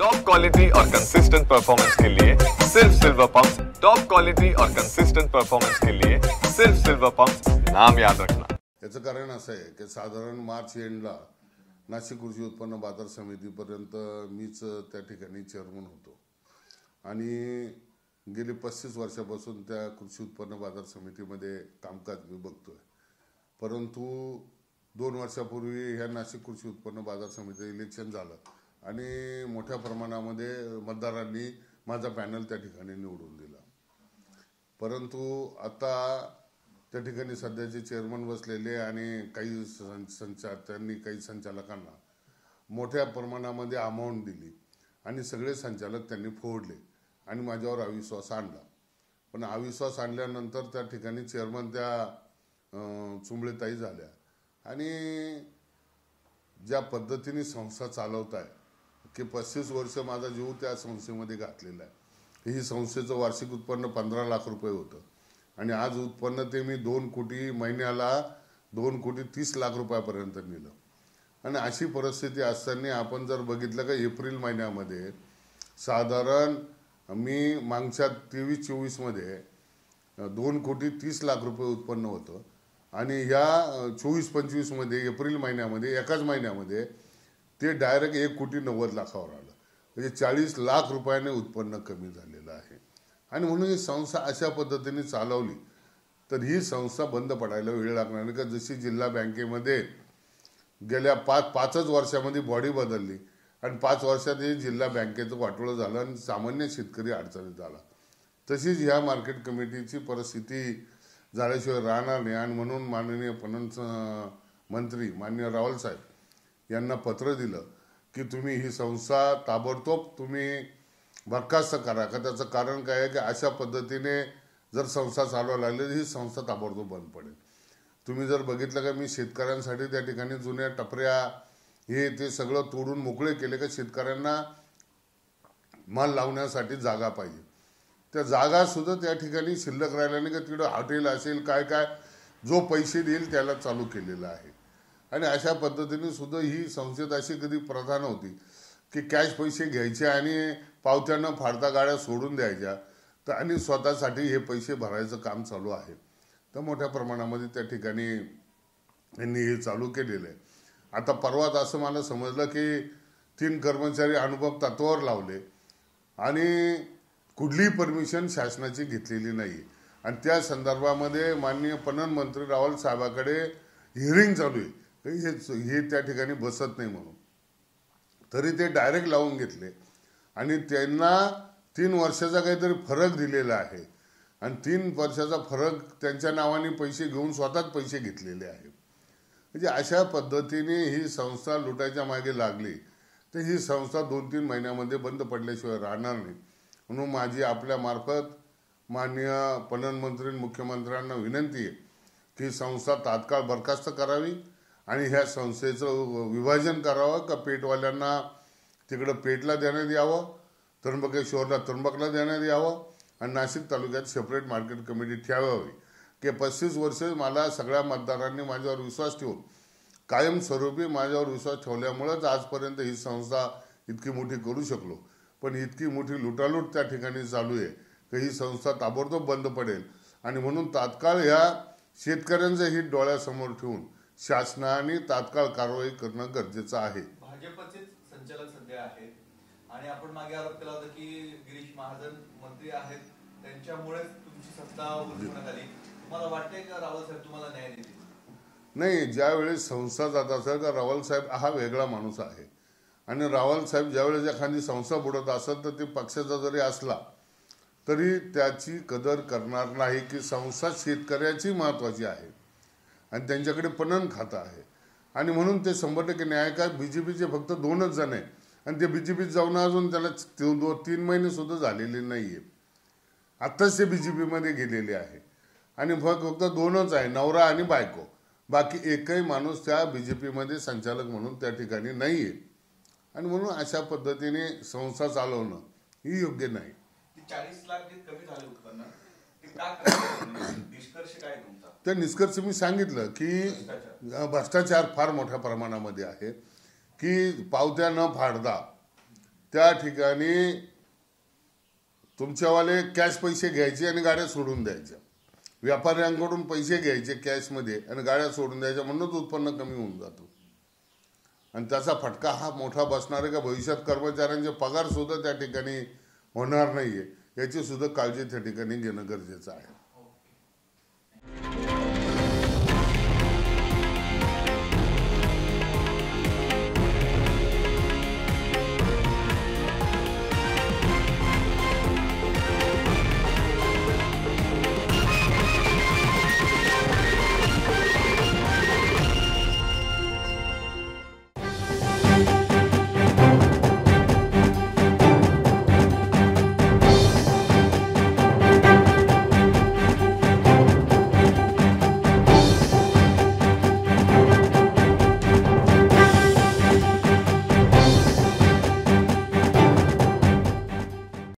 Top quality और consistent performance के लिए सिर्फ सिल्वर पंप्स। टॉप क्वालिटी और कंसिस्टेंट परफॉर्मेंस के लिए सिर्फ सिल्वर पंप्स, नाम याद रखना। याचं कारण असं आहे की साधारण मार्च एंडला नाशिक कृषी उत्पन्न बाजार समितीपर्यंत मीच त्या ठिकाणी चेअरमन होतो आणि गेली 35 वर्षापासून त्या कृषी उत्पन्न बाजार समितीमध्ये कामकाज मी बघतोय। परंतु 2 वर्षापूर्वी ह्या नाशिक कृषी उत्पन्न बाजार समिती इलेक्शन झालं आणि मोठ्या प्रमाणामध्ये मतदारांनी माझा पॅनल त्या ठिकाणी निवडून दिला। परंतु आता त्या ठिकाणी सध्याचे चेअरमन बसलेले आणि काही त्यांनी काही संचालकांना मोठ्या प्रमाणामध्ये अमाऊंट दिली आणि सगळे संचालक त्यांनी फोडले आणि माझ्यावर अविश्वास आणला। पण अविश्वास आणल्यानंतर त्या ठिकाणी चेअरमन त्या चुंबळेताई झाल्या आणि ज्या पद्धतीने संस्था चालवत आहे की 35 वर्ष माझा जीव त्या संस्थेमध्ये घातलेला आहे। ही संस्थेचं वार्षिक उत्पन्न 15 लाख रुपये होतं आणि आज उत्पन्न ते मी 2 कोटी महिन्याला 2 कोटी 30 लाख रुपयापर्यंत नेलं। आणि अशी परिस्थिती असताना आपण जर बघितलं का एप्रिल महिन्यामध्ये साधारण मी मागच्या 23-24 मध्ये 2 कोटी 30 लाख रुपये उत्पन्न होतं आणि ह्या 24-25 मध्ये एप्रिल महिन्यामध्ये एकाच महिन्यामध्ये ते डायरेक्ट 1 कोटी 90 लाखावर आलं। म्हणजे 40 लाख रुपयाने उत्पन्न कमी झालेलं आहे। आणि म्हणून ही संस्था अशा पद्धतीने चालवली तर ही संस्था बंद पडायला वेळ लागणार नाही का। जशी जिल्हा बँकेमध्ये गेल्या 5 वर्षामध्ये बॉडी बदलली आणि 5 वर्षात हे जिल्हा बँकेचं वाटोळं झालं आणि सामान्य शेतकरी अडचणीत आला, तशीच ह्या मार्केट कमिटीची परिस्थिती झाल्याशिवाय राहणार नाही। आणि म्हणून माननीय पणन मंत्री माननीय रावल साहेब यांना पत्र दिलं की तुम्ही ही संस्था ताबडतोब तुम्ही बरखास्त करा। का त्याचं कारण काय आहे की अशा पद्धतीने जर संस्था चालवायला लागली तर ही संस्था ताबडतोब बंद पडेल। तुम्ही जर बघितलं का मी शेतकऱ्यांसाठी त्या ठिकाणी जुन्या टपऱ्या हे ते सगळं तोडून मोकळे केले का शेतकऱ्यांना माल लावण्यासाठी जागा पाहिजे। त्या जागा सुद्धा त्या ठिकाणी शिल्लक राहिल्या नाही का। तिकडं हॉटेल असेल काय काय जो पैसे देईल त्याला चालू केलेलं आहे। आणि अशा पद्धतीने सुद्धा ही संस्थेत अशी कधी प्रथा नव्हती की कॅश पैसे घ्यायचे आणि पावत्यानं फाडता गाड्या सोडून द्यायच्या तर आणि स्वतःसाठी हे पैसे भरायचं काम चालू आहे। तर मोठ्या प्रमाणामध्ये त्या ठिकाणी यांनी हे चालू केलेलं आहे। आता परवाच असं मला समजलं की 3 कर्मचारी अनुभव तत्वावर लावले आणि कुठलीही परमिशन शासनाची घेतलेली नाही आणि त्या संदर्भामध्ये माननीय पणन मंत्री रावल साहेबांकडे हिअरिंग चालू आहे हे त्या ठिकाणी बसत नाही म्हणून। तरी ते डायरेक्ट लावून घेतले आणि त्यांना 3 वर्षाचा काहीतरी फरक दिलेला आहे आणि 3 वर्षाचा फरक त्यांच्या नावाने पैसे घेऊन स्वतःच पैसे घेतलेले आहे। म्हणजे अशा पद्धतीने ही संस्था लुटायच्या मागे लागली तर ही संस्था 2-3 महिन्यामध्ये बंद पडल्याशिवाय राहणार नाही। म्हणून माझी आपल्या मार्फत माननीय पणन मंत्री मुख्यमंत्र्यांना विनंती आहे की संस्था तात्काळ बरखास्त करावी आणि ह्या संस्थेचं विभाजन करावं का पेटवाल्यांना तिकडं पेटला देण्यात यावं, त्र्यंबकेश्वरला त्र्यंबकला देण्यात यावं आणि नाशिक तालुक्यात सेपरेट मार्केट कमिटी ठेवावी की 35 वर्ष मला सगळ्या मतदारांनी माझ्यावर विश्वास ठेवून कायमस्वरूपी माझ्यावर विश्वास ठेवल्यामुळेच आजपर्यंत ही संस्था इतकी मोठी करू शकलो। पण इतकी मोठी लुटालूट त्या ठिकाणी चालू आहे की ही संस्था ताबडतोब बंद पडेल आणि म्हणून तात्काळ ह्या शेतकऱ्यांचं हित डोळ्यासमोर ठेवून शासनाने तात्काळ कारवाई करणं गरजेचं आहे। भाजपचे संचालक सध्या आहेत आणि आपण मागे आरोप केला होता की गिरीश महाजन मंत्री आहेत त्यांच्यामुळे तुमची सत्ता उलटवण्यात आली। तुम्हाला वाटतंय का रावल साहेब तुम्हाला न्याय देतील? नाही, ज्यावेळेस संस्था जात असेल का रावल साहेब हा वेगळा माणूस आहे आणि रावल साहेब ज्यावेळेस एखादी संस्था बुडत असेल तर ते पक्षाचा जरी असला तरी त्याची कदर करणार नाही की संस्था शेतकऱ्याची महत्वाची आहे आणि त्यांच्याकडे पणन खातं आहे आणि म्हणून ते 100% न्यायकार बीजेपीचे फक्त 2च जण आहे आणि ते बीजेपीत जाऊन अजून त्याला 2-3 महिने सुद्धा झालेले नाहीये। आत्ताच ते बीजेपीमध्ये गेलेले आहे आणि फक्त 2च आहे, नवरा आणि बायको। बाकी एकही माणूस त्या बीजेपीमध्ये संचालक म्हणून त्या ठिकाणी नाहीये आणि म्हणून अशा पद्धतीने संस्था चालवणं ही योग्य नाही। 40 लाख कमी झाले उत्पन्न निष्कर्ष काय तुमचा? त्या निष्कर्ष मी सांगितलं की भ्रष्टाचार फार मोठ्या प्रमाणामध्ये आहे की पावत्या न फाडता त्या ठिकाणी तुमच्यावाले कॅश पैसे घ्यायचे आणि गाड्या सोडून द्यायच्या, व्यापाऱ्यांकडून पैसे घ्यायचे कॅशमध्ये आणि गाड्या सोडून द्यायच्या, म्हणूनच उत्पन्न कमी होऊन जातो. आणि त्याचा फटका हा मोठा बसणार आहे का भविष्यात कर्मचाऱ्यांचे पगार सुद्धा त्या ठिकाणी होणार नाहीये, याची सुद्धा काळजी त्या ठिकाणी घेणं गरजेचं आहे.